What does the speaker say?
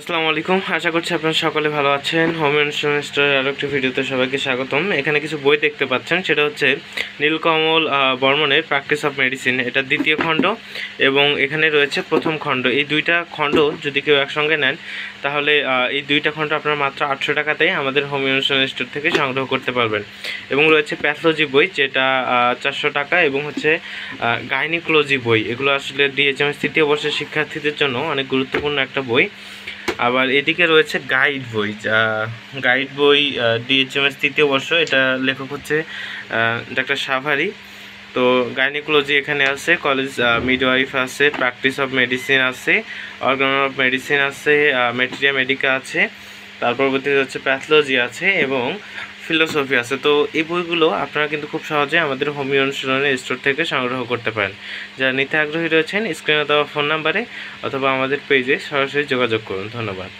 আসসালামু আলাইকুম। আশা করছি আপনারা সকলে ভালো আছেন। হোম ইন্স্যুরেন্স স্টোরের আরও একটি ভিডিওতে সবাইকে স্বাগতম। এখানে কিছু বই দেখতে পাচ্ছেন, সেটা হচ্ছে নীলকমল বর্মনের প্র্যাকটিস অফ মেডিসিন, এটা দ্বিতীয় খণ্ড এবং এখানে রয়েছে প্রথম খণ্ড। এই দুইটা খণ্ড যদি কেউ একসঙ্গে নেন তাহলে এই দুইটা খণ্ড আপনারা মাত্র 800 টাকাতেই আমাদের হোম ইন্স্যুরেন্স স্টোর থেকে সংগ্রহ করতে পারবেন। এবং রয়েছে প্যাথোলজি বই, যেটা 400 টাকা, এবং হচ্ছে গাইনিকোলজি বই। এগুলো আসলে ডিএচএমএস তৃতীয় বর্ষের শিক্ষার্থীদের জন্য অনেক গুরুত্বপূর্ণ একটা বই। আবার এদিকে রয়েছে গাইড বই ডিএচএমএস তৃতীয় বর্ষ, এটা লেখক হচ্ছে ডাক্তার সাভারি। তো গাইনিকোলজি এখানে আছে, কলেজ মিডওয়াইফ আছে, প্র্যাকটিস অফ মেডিসিন আছে, অর্গান অফ মেডিসিন আছে, ম্যাটেরিয়া মেডিকা আছে, তার পরবর্তীতে হচ্ছে প্যাথোলজি আছে এবং ফিলোসফি আছে। তো এই বইগুলো আপনারা কিন্তু খুব সহজে আমাদের হোমিও ইন্স্যুরেন্স স্টোর থেকে সংগ্রহ করতে পারেন। যারা নিতে আগ্রহী রয়েছেন স্ক্রিনে দেওয়া ফোন নাম্বারে অথবা আমাদের পেজে সরাসরি যোগাযোগ করুন। ধন্যবাদ।